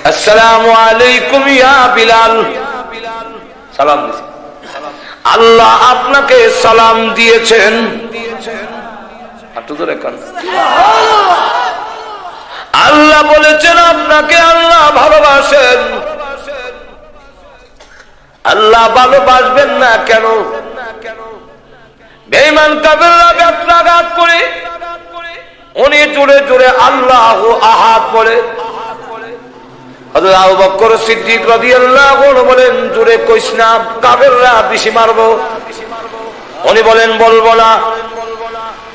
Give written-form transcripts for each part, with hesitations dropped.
আসসালামু আলাইকুম ইয়া বিলাল, সালাম দিয়েছেন। আল্লাহ আপনাকে সালাম দিয়েছেন। আল্লাহ বলেছেন আপনাকে আল্লাহ ভালোবাসেন। আল্লাহ ভালোবাসবেন না কেন? বেঈমান কাফেররা ব্যত্রাঘাত করে উনি জোরে জোরে আল্লাহু আহাদ বলে। হযরত আবু বকর সিদ্দিক রাদিয়াল্লাহু আনহু বলেন, জোরে কইস না, কাফেররা বেশি মারবো। উনি বলেন, বলবো না।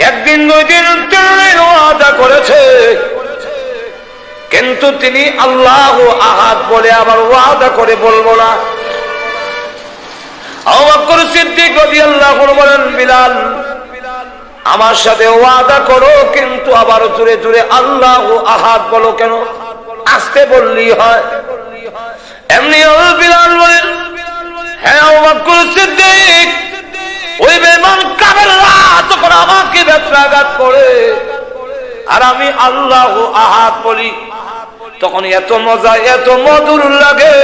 একদিন দুই দিন ওয়াদা করেছে, কিন্তু তিনি আল্লাহু আহাদ বলে আবার ওয়াদা করে বলবো না। আবু বকর সিদ্দিক রাদিয়াল্লাহু আনহু বলেন, বিলাল আমার সাথে ওয়াদা করো, কিন্তু আবার জোরে জোরে আল্লাহু আহাদ বলো কেন? আস্তে বললেই হয়। এমনি বিলাল বলেন, হ্যাঁ আবু বকর সিদ্দিক, ওই বেঈমান কাফেররা যখন আমাকে ব্যত্রাঘাত করে আর আমি আল্লাহু আহাদ বলি, তখন এত মজা, এত মধুর লাগে।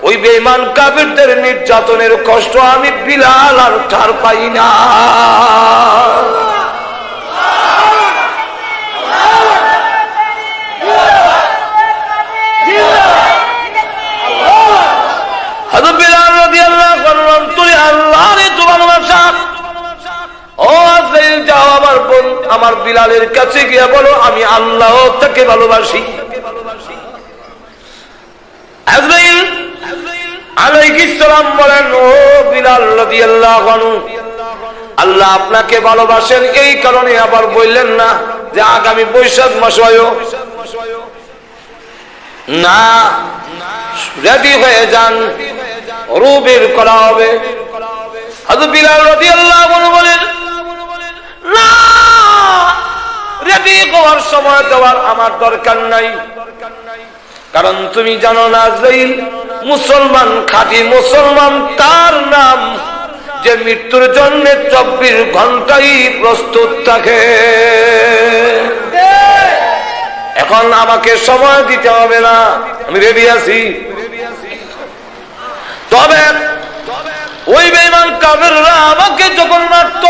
ওই বেঈমান কাফেরদের নির্যাতনের কষ্ট আমি বিলাল আর ঠার পাই না। হযরত বিলাল রাদিয়াল্লাহু আনহু তুই আল্লাহরে ভালোবাসা। ও আজরাইল, যাও আমার বিলালের কাছে গিয়ে বলো আমি আল্লাহ তাকে ভালোবাসি। আজরাইল আলাইহিস সালাম বলেন, ও বিলাল রাদিয়াল্লাহু আনহু, আল্লাহ আপনাকে ভালোবাসেন, এই কারণে আবার বললেন না যে আগামী বৈশাখ মাস হয় না, রেডি হয়ে যান, রূহ বের করা হবে। হযরত বিলাল রাদিয়াল্লাহু আনহু বলেন, না, রেডি হওয়ার সময় দেওয়ার আমার দরকার নাই, কারণ তুমি জানো না আজরাইল মুসলমান, খাঁটি মুসলমান তার নাম যে মৃত্যুর জন্য 24 ঘন্টাই প্রস্তুত থাকে। এখন আমাকে সময় দিতে হবে না, আমি রেডি আছি। তবে ওই বেঈমান কাফেররা আমাকে যখন মারত,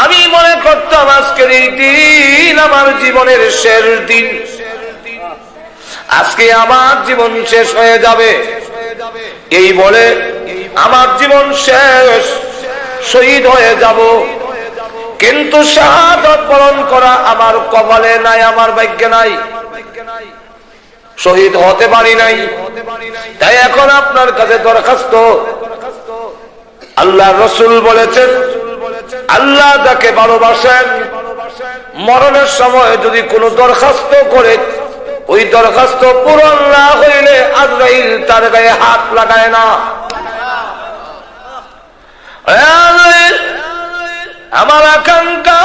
আমি মনে করতাম আজকের এই দিন আমার জীবনের শেষ দিন, আজকে আমার জীবন শেষ হয়ে যাবে। এই বলে আমার জীবন শেষ, শহীদ হয়ে যাব। কিন্তু শাহাদাত বরণ করা আমার কপালে নাই, আমার ভাগ্যে নাই, শহীদ হতে পারি নাই। তাই এখন আপনার কাছে দরখাস্ত, আল্লাহ রাসূল বলেছেন আল্লাহ যাকে ভালোবাসেন মরণের সময় যদি কোনো দরখাস্ত করে, ওই দরখাস্ত পূরণ না হইলে আজরাইল তার গায়ে হাত লাগায় না। আমার আকাঙ্ক্ষা,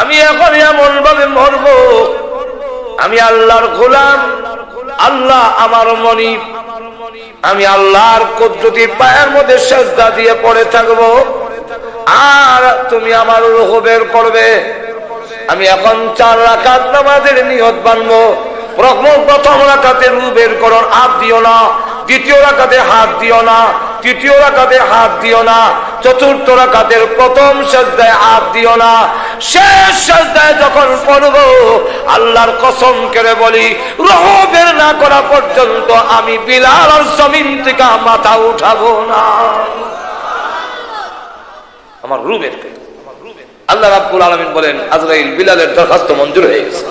আমি এখন এমন ভাবে মরব, আমি আল্লাহর গোলাম, আল্লাহ আমার মনিব, আমি আল্লাহর কুদরতি পায়ের মধ্যে সিজদা দিয়ে পড়ে থাকবো, আর তুমি আমার রূহ বের করবে। আমি এখন 4 রাকাত নামাজের নিয়ত বানবো। প্রথম রাকাতে রূহ বের করো, হাত দিও না। দ্বিতীয় রাকাতে হাত দিও না, তৃতীয় রাকাতে হাত দিও না, চতুর্থ রাকাতের প্রথম সিজদায় হাত দিও না। শেষ সিজদায় যখন পড়বো, আল্লাহর কসম করে বলি, রূহ বের না করা পর্যন্ত আমি বিলাল আর জমিন থেকে মাথা উঠাবো না। আমার রূহ বের করে। আল্লাহ রাব্বুল আলামিন বলেন, আজরাইল বিলালের দরখাস্ত মঞ্জুর হয়ে গেছে।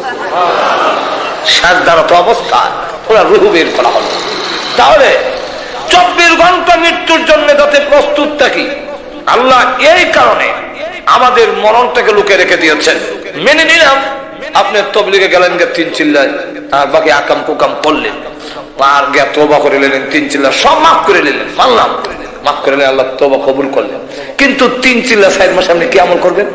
সাজদারত অবস্থায় ওরা রূহ বের করা হলো। তাহলে 24 ঘন্টা মৃত্যুর জন্য যাতে প্রস্তুত থাকি, আল্লাহ এই কারণে আমাদের মরণটাকে লুকে রেখে দিয়েছেন। মেনে নিলাম আপনি তবলিগে গেলেন গে 3 চিল্লায়, আর বাকি আকাম কুকাম করলেন, আর গে তওবা করে নিলেন 3 চিল্লা, সব মাফ করে নিলেন, মানলাম, মাফ করে নিলেন, আল্লাহ তওবা কবুল করলেন। কিন্তু 3 চিল্লা 4 মাস আপনি কি আমল করবেন?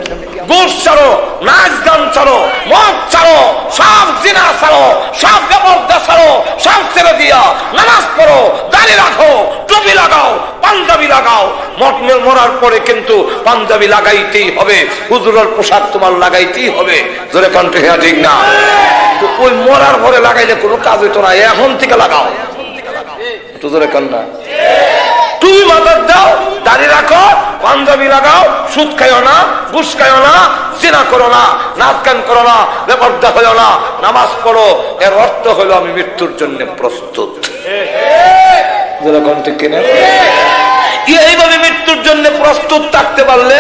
গোশ ছাড়ো, নাচ গান ছাড়ো, মদ ছাড়ো, সব জিনা ছাড়ো, সব বেপরদা ছাড়ো, সব ছেড়ে দিয়া নামাজ পড়ো, দাড়ি রাখো, টুপি লাগাও, পাঞ্জাবি লাগাও। মরার পরে কিন্তু পাঞ্জাবি লাগাইতেই হবে, হুজুরের পোশাক তোমার লাগাইতেই হবে। জোরে কণ্ঠে ঠিক না? তো ওই মরার পরে লাগাইলে কোনো কাজ হইতো না, এখন থেকে লাগাও। একটু জোরে কান্না। তুমি মাথার দাও, দাড়ি রাখো, পাঞ্জাবি লাগাও, সুদ খাইও না, ঘুষ খাইও না, জিনা করো না, নাচ গান করো না, বেপরদা হইও না, নামাজ পড়ো। এর অর্থ হলো আমি মৃত্যুর জন্য প্রস্তুত। যেরকম ঠিক কিনা? এইভাবে মৃত্যুর জন্য প্রস্তুত থাকতে পারলে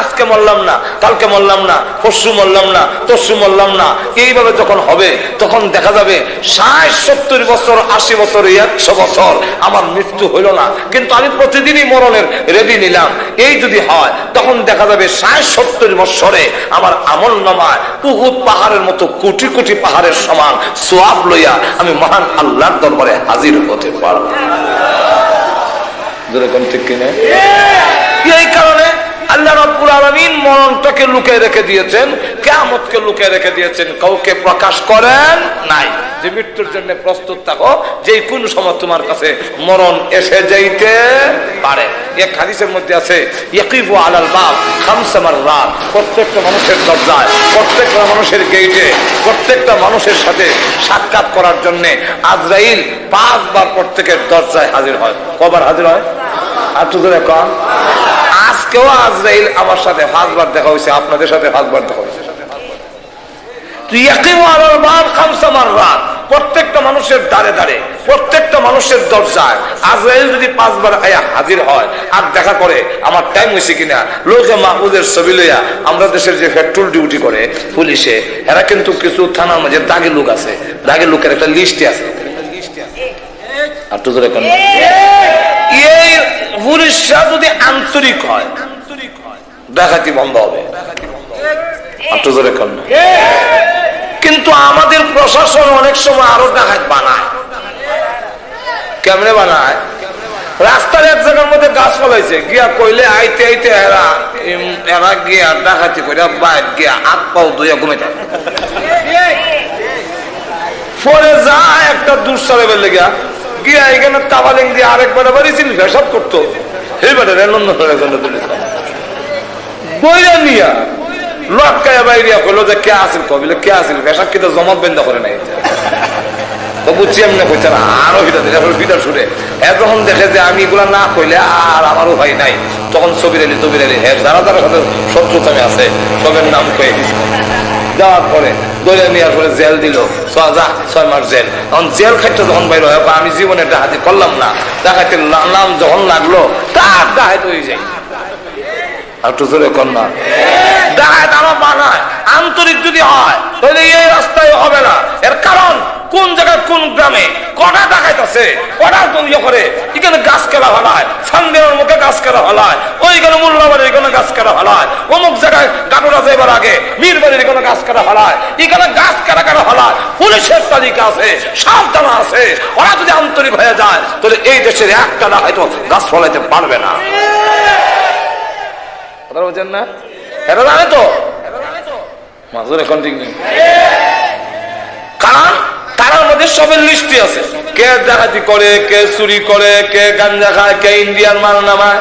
আজকে মরলাম না, কালকে মরলাম না, পরশু মরলাম না, তরশু মরলাম না, এইভাবে যখন হবে তখন দেখা যাবে 60-70 বছর, 80 বছর, 100 বছর আমার মৃত্যু হইল না, কিন্তু আমি প্রতিদিনই মরণের রেডি নিলাম। এই যদি হয় তখন দেখা যাবে 60-70 বছরে আমার আমল নামায় উহুদ পাহাড়ের মতো কোটি কোটি পাহাড়ের সমান সওয়াব লইয়া আমি মহান আল্লাহর দরবারে হাজির হতে পারব। এই কারণে আল্লাহ রাব্বুল আলামিন মরণটাকে লুকিয়ে রেখে দিয়েছেন, কিয়ামতকে লুকিয়ে রেখে দিয়েছেন, কাউকে প্রকাশ করেন নাই যে মৃত্যুর জন্য প্রস্তুত থাকো, যে কোন সময় তোমার কাছে মরণ এসে যাইতে পারে। এক হাদিসের মধ্যে আছে ইয়াকিফু আলাল বাব খামসা মাররাত, প্রত্যেকটা মানুষের দরজায়, প্রত্যেকটা মানুষের গেটে, প্রত্যেকটা মানুষের সাথে সাক্ষাৎ করার জন্য আজরাইল 5 বার প্রত্যেকের দরজায় হাজির হয়। কবার হাজির হয়? আর তো ধরে কম। আজকেও আজরাইল আমার সাথে 5 বার দেখা হয়েছে, আপনাদের সাথে 5 বার দেখা হয়েছে। প্রত্যেকটা মানুষের দ্বারে দ্বারে, প্রত্যেকটা মানুষের দরজায় আজরাইল যদি 5 বার আয়া হাজির হয় আর দেখা করে আমার টাইম হয়েছে কিনা, লোকে মাহফুজের ছবি লইয়া আমরা দেশের যে পেট্রোল ডিউটি করে পুলিশে, এরা কিন্তু কিছু থানার মাঝে দাগি লোক আছে, দাগি লোকের একটা লিস্টে আছে। আর তো ধরে এই পুলিশরা যদি আন্তরিক হয় ডাকাতি বন্ধ হবে। কিন্তু আমাদের প্রশাসন অনেক সময় আরো ডাকাত বানায়। কেমনে বানায়? রাস্তার এক জায়গার মধ্যে গাছ ফলাইছে, গিয়া কইলে আইতে আইতে এরা গিয়া ডাকাতি করে বাইর গিয়া হাত পাও ধুইয়া ঘুমে থাকে। পরে যায় একটা দুঃসারে বেলে গিয়া গিয়া এখানে তাবালিং দিয়ে আরেকবার বাড়িছিল সব করতো। এইবারে বইরা নিয়া লটকায়া বাইরিয়া কইলো যে কে আসিল, কবিলে কে আসিল, পেশাব কিন্তু জমা বেন্দা করে নাই। তো বুঝছি এমনি কইছে না, আরো বিটা শুনে যখন দেখে যে আমি এগুলা না কইলে আর আমারও ভাই নাই, তখন ছবির আলী তবির আলী হ্যাঁ যারা যারা সাথে শত্রুতামে আছে সবের নাম কয়ে যাওয়ার পরে দইয়া নেওয়ার পরে জেল দিল, 6 মাস জেল। এখন জেল খাইতে যখন বাইর হয় আমি জীবনে ডাকাতি করলাম না, ডাকাতির নাম যখন লাগলো তার ডাকাত হয়ে যায়। আন্তরিক যদি হয় তাহলে এই রাস্তায় হবে না। এর কারণ কোন জায়গায় কোন গ্রামে কটা ডাকাত আছে, কটা ইয়ে করে, এখানে গাছ কেলা হলায়, সান্দের মুখে গাছ কেলা হলায়, ওইখানে মোল্লাবাড়ির এখানে গাছ কেলা হলায়, অমুক জায়গায় গাটুরা যাইবার আগে মীরবাড়ির এখানে গাছ কেলা হলায়, এখানে গাছ কেলা কেলা হলায়, পুলিশের তালিকা আছে, সাবধান আছে। ওরা যদি আন্তরিক হয়ে যায় তাহলে এই দেশের একটা না হয়তো গাছ ফলাইতে পারবে না। বুঝেন না? এরা জানে তো মাজুর এখন ঠিক নেই, কারণ তার মধ্যে সবের লিস্টই আছে। কে ডাকাতি করে, কে চুরি করে, কে গাঞ্জা খায়, কে ইন্ডিয়ার মাল নামায়।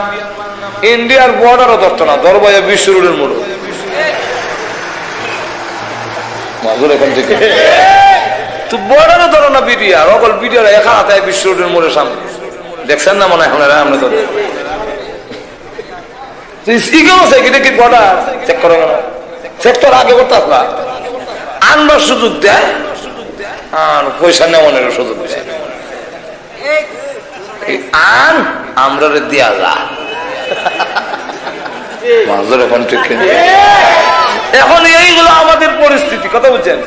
ইন্ডিয়ার বর্ডারও ধরতো না, ধরবো বিশ্ব রোডের মোড়। মাজুর এখন ঠিক তো বর্ডারও ধরো না বিডিআর, অকল বিডিআর একা হাতে বিশ্ব রোডের মোড়ের সামনে দেখছেন না মনে হয় আপনারা? আমরা তো সেক্টর আগে করতে আনবার সুযোগ দেয় আর পয়সা নেওয়ানোর সুযোগ দেয়। আন আমরা দিয়া যা এখন এইগুলো আমাদের পরিস্থিতি, কথা বুঝছেন?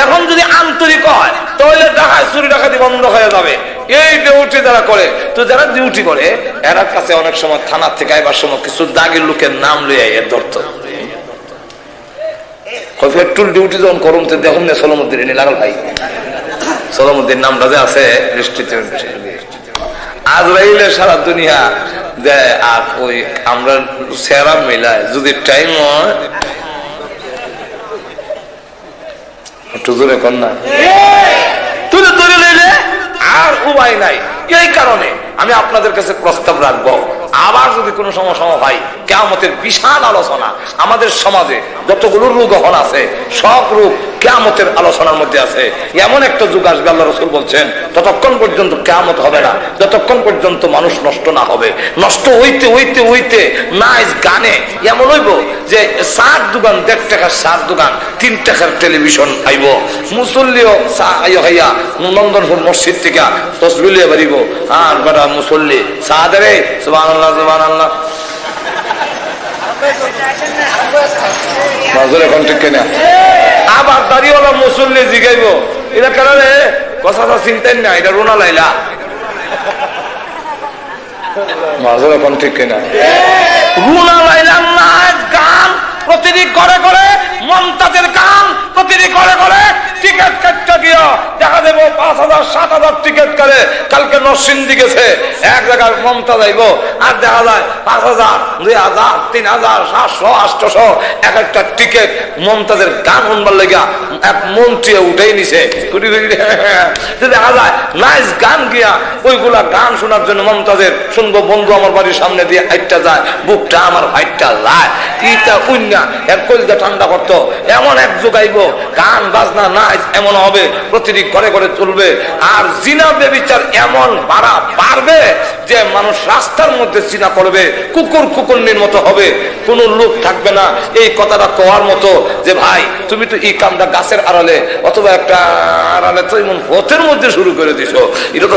এখন যদি আন্তরিক হয় তাহলে ডাকাত চুরি ডাকাতি বন্ধ হয়ে যাবে। এই ডিউটি যারা করে, তো যারা ডিউটি করে এর কাছে অনেক সময় থানা থেকে আইবার সময় কিছু দাগের লোকের নাম লইয়া এর ধরত। পেট্রোল ডিউটি যখন করুন তো দেখুন না সলমুদ্দিন এনে লাগাল ভাই, সলমুদ্দিন নামটা যে আছে আজরাইলের সারা দুনিয়া দেয়। আর ওই আমরা সেরা মিলায় যদি টাইম হয় একটু জোরে কর না, তুলে ধরে লইলে আর উপায় নাই। এই কারণে আমি আপনাদের কাছে প্রস্তাব রাখবো, আবার যদি কোনো সমস্যা হয় কিয়ামতের বিশাল আলোচনা। আমাদের সমাজে যতগুলো রোগ হন আছে সব রোগ কিয়ামতের আলোচনার মধ্যে আছে। এমন একটা যুগ আসবে আল্লাহ রাসূল বলছেন, ততক্ষণ পর্যন্ত কিয়ামত হবে না যতক্ষণ পর্যন্ত মানুষ নষ্ট না হবে। নষ্ট হইতে হইতে হইতে নাইস গানে এমন হইব যে 7 দোকান 1.5 টাকার 7 দোকান 3 টাকার টেলিভিশন আইব। মুসল্লিও হইয়া নন্দনপুর মসজিদ থেকে তসবিহ লিয়ে বাড়িব, আর বেটা মুসল্লি সাহাদারে সুবহানাল্লাহ সুবহানাল্লাহ এখন ঠিক কিনা। আবার দাঁড়িয়েওয়ালা মুসল্লি জিগাইব, এটা কেন রে কথা চিন্তেন না, এটা রোনা লাইলা। মাজুর এখন ঠিক কিনা। রুনা লাইলা নাচ গান প্রতিটি করে করে, মমতাজের গান প্রতিটি করে করে, টিকিট কাটতে গিয়া দেখা দেবো 5,000 7,000 টিকিট করে। কালকে নরসিংদী গেছে, এক জায়গায় মমতা যাইব, আর দেখা যায় 5,000 2,000 3,000 700 800 এক একটা টিকিট মমতাজের গান শুনবার লেগা এক মন্ত্রী উঠেই নিছে। দেখা যায় নাইস গান গিয়া ওইগুলা গান শোনার জন্য মমতাজের শুনবো বন্ধু আমার বাড়ির সামনে দিয়ে হাইটটা যায়, বুকটা আমার হাইটটা যায়, ইটা উন্না এর কলিজা ঠান্ডা করতো। এমন এক যুগাইব গান বাজনা নাইস এমন হবে, প্রতিটি ঘরে ঘরে চলবে। আর জিনা বেবিচার এমন বাড়বে যে মানুষ রাস্তার মধ্যে জিনা করবে, কুকুর কুকুরনির মতো হবে, কোনো লোক থাকবে না এই কথাটা কওয়ার মতো যে ভাই তুমি তো এই কামটা গাছের আড়ালে অথবা একটা আড়ালে তো এমন পথের মধ্যে শুরু করে দিছো, এটা তো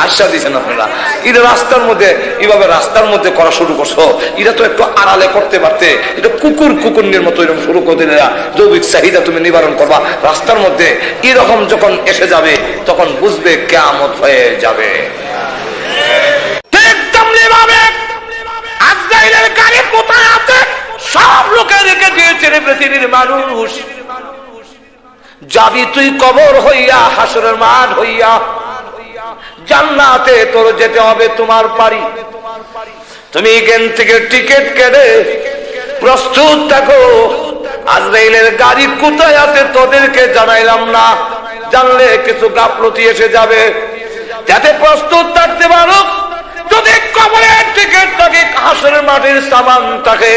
আশা দিচ্ছেন আপনারা, এটা রাস্তার মধ্যে এইভাবে রাস্তার মধ্যে করা শুরু করছো, এটা তো একটু আড়ালে করতে পারতে, এটা কুকুর কুকুরনির মতো এরকম শুরু করে দিলে জৈবিক চাহিদা তুমি নিবারণ করবা রাস্তার মধ্যে। এরকম যখন এসে যাবে তখন বুঝবে কিয়ামত হয়ে যাবে। আজরাইলের গাড়ি কোথায় আছে সব লোকে রেখে দিয়েছে পৃথিবীর মানুষ। যাবি তুই কবর হইয়া, হাসরের মাঠ হইয়া, জান্নাতে তোর যেতে হবে তোমার পারি। তুমি এখান থেকে টিকিট কেটে প্রস্তুত থাকো। আজরাইলের গাড়ি কোথায় আছে তোদেরকে জানাইলাম না, জানলে কিছু গাফলতি এসে যাবে, যাতে প্রস্তুত থাকতে পারো। যদি কবরের টিকিট থাকে, হাসরের মাটির সামান থাকে,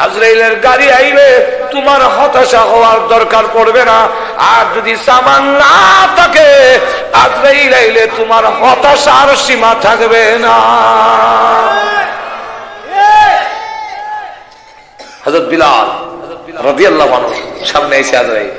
আজরাইলের গাড়ি আইবে, তোমার হতাশা হওয়ার দরকার পড়বে না। আর যদি সামান না থাকে, আজরাইল আইলে তোমার হতাশার সীমা থাকবে না। হযরত বিলাল রাদিয়াল্লাহু আনহু সামনে এসে আজরাইল